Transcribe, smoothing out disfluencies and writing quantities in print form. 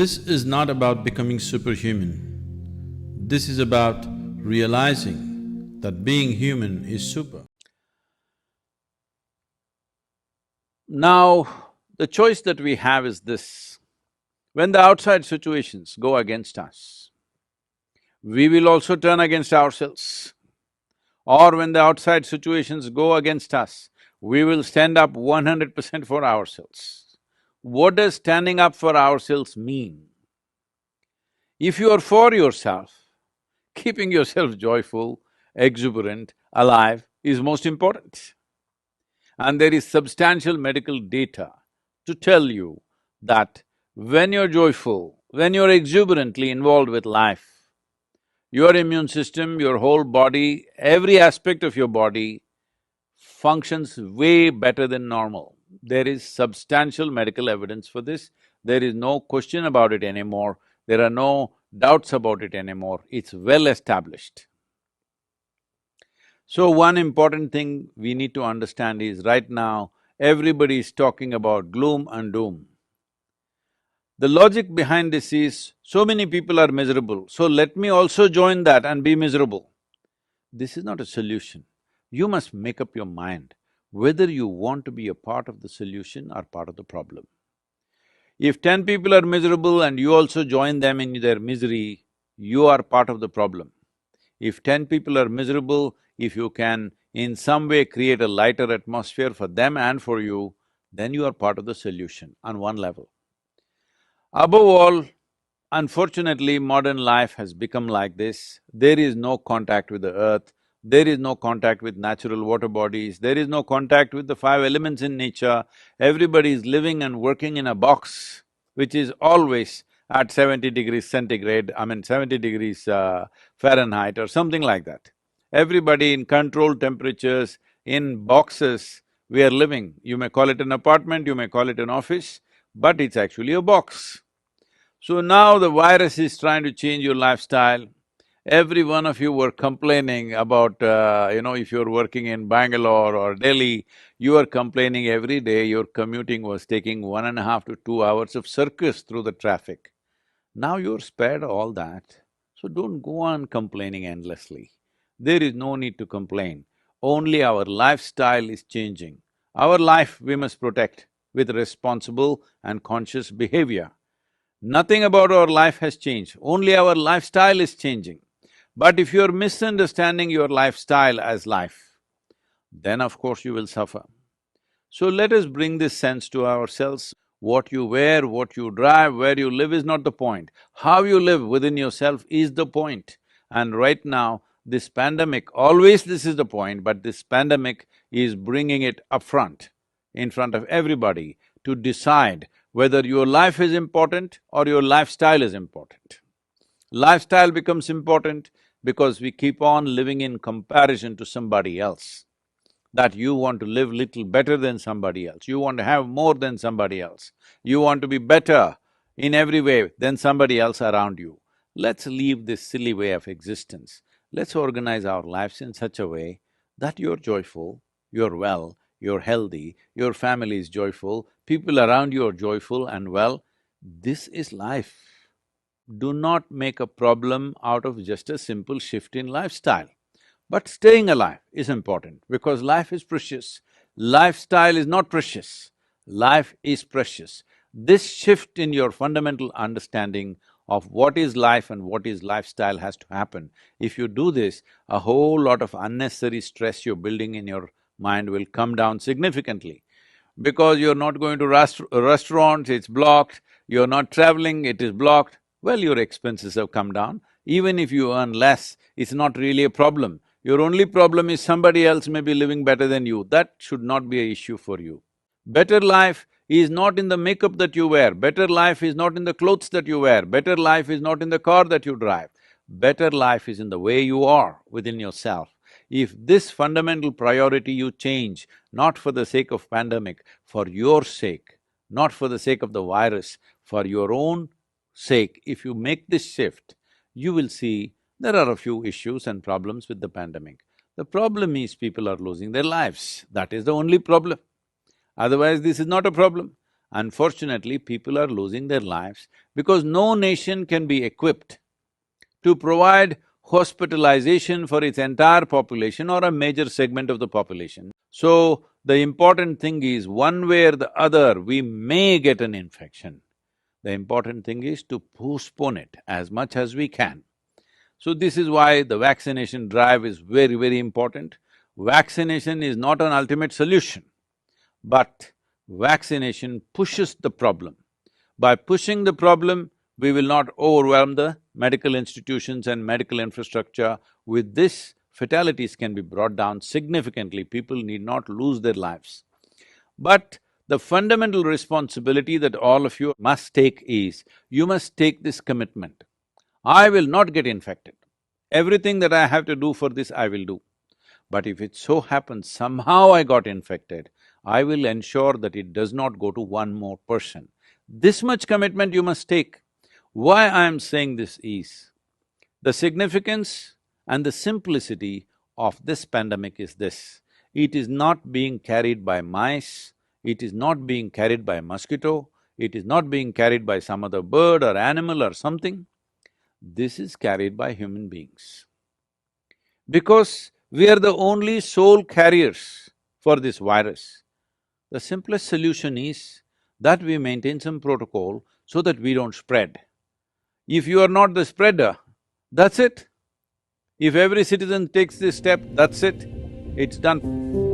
This is not about becoming superhuman. This is about realizing that being human is super. Now, the choice that we have is this: when the outside situations go against us, we will also turn against ourselves. Or when the outside situations go against us, we will stand up 100% for ourselves. What does standing up for ourselves mean? If you are for yourself, keeping yourself joyful, exuberant, alive is most important. And there is substantial medical data to tell you that when you're joyful, when you're exuberantly involved with life, your immune system, your whole body, every aspect of your body functions way better than normal. There is substantial medical evidence for this. There is no question about it anymore. There are no doubts about it anymore. It's well established. So one important thing we need to understand is right now, everybody is talking about gloom and doom. The logic behind this is, so many people are miserable, so let me also join that and be miserable. This is not a solution. You must make up your mind whether you want to be a part of the solution or part of the problem. If 10 people are miserable and you also join them in their misery, you are part of the problem. If 10 people are miserable, if you can in some way create a lighter atmosphere for them and for you, then you are part of the solution on one level. Above all, unfortunately, modern life has become like this. There is no contact with the earth, there is no contact with natural water bodies, there is no contact with the five elements in nature. Everybody is living and working in a box which is always at 70 degrees centigrade, 70 degrees Fahrenheit or something like that. Everybody in controlled temperatures, in boxes, we are living. You may call it an apartment, you may call it an office, but it's actually a box. So now the virus is trying to change your lifestyle. Every one of you were complaining about, if you're working in Bangalore or Delhi, you are complaining every day your commuting was taking 1.5 to 2 hours of circus through the traffic. Now you're spared all that, so don't go on complaining endlessly. There is no need to complain, only our lifestyle is changing. Our life we must protect with responsible and conscious behavior. Nothing about our life has changed, only our lifestyle is changing. But if you're misunderstanding your lifestyle as life, then of course you will suffer. So let us bring this sense to ourselves. What you wear, what you drive, where you live is not the point. How you live within yourself is the point. And right now, this pandemic, always this is the point, but this pandemic is bringing it up front, in front of everybody, to decide whether your life is important or your lifestyle is important. Lifestyle becomes important because we keep on living in comparison to somebody else, that you want to live little better than somebody else, you want to have more than somebody else, you want to be better in every way than somebody else around you. Let's leave this silly way of existence. Let's organize our lives in such a way that you're joyful, you're well, you're healthy, your family is joyful, people around you are joyful and well. This is life. Do not make a problem out of just a simple shift in lifestyle. But staying alive is important because life is precious. Lifestyle is not precious, life is precious. This shift in your fundamental understanding of what is life and what is lifestyle has to happen. If you do this, a whole lot of unnecessary stress you're building in your mind will come down significantly. Because you're not going to restaurants, it's blocked, you're not traveling, it is blocked, well, your expenses have come down. Even if you earn less, it's not really a problem. Your only problem is somebody else may be living better than you, that should not be an issue for you. Better life is not in the makeup that you wear, better life is not in the clothes that you wear, better life is not in the car that you drive. Better life is in the way you are within yourself. If this fundamental priority you change, not for the sake of pandemic, for your sake, not for the sake of the virus, for your own sake, if you make this shift, you will see there are a few issues and problems with the pandemic. The problem is people are losing their lives, that is the only problem. Otherwise, this is not a problem. Unfortunately, people are losing their lives because no nation can be equipped to provide hospitalization for its entire population or a major segment of the population. So, the important thing is, one way or the other, we may get an infection. The important thing is to postpone it as much as we can. So this is why the vaccination drive is very, very important. Vaccination is not an ultimate solution, but vaccination pushes the problem. By pushing the problem, we will not overwhelm the medical institutions and medical infrastructure. With this, fatalities can be brought down significantly, people need not lose their lives. But the fundamental responsibility that all of you must take is, you must take this commitment. I will not get infected. Everything that I have to do for this, I will do. But if it so happens somehow I got infected, I will ensure that it does not go to one more person. This much commitment you must take. Why I am saying this is, the significance and the simplicity of this pandemic is this: it is not being carried by mice, it is not being carried by mosquito, it is not being carried by some other bird or animal or something. This is carried by human beings. Because we are the only sole carriers for this virus, the simplest solution is that we maintain some protocol so that we don't spread. If you are not the spreader, that's it. If every citizen takes this step, that's it, it's done.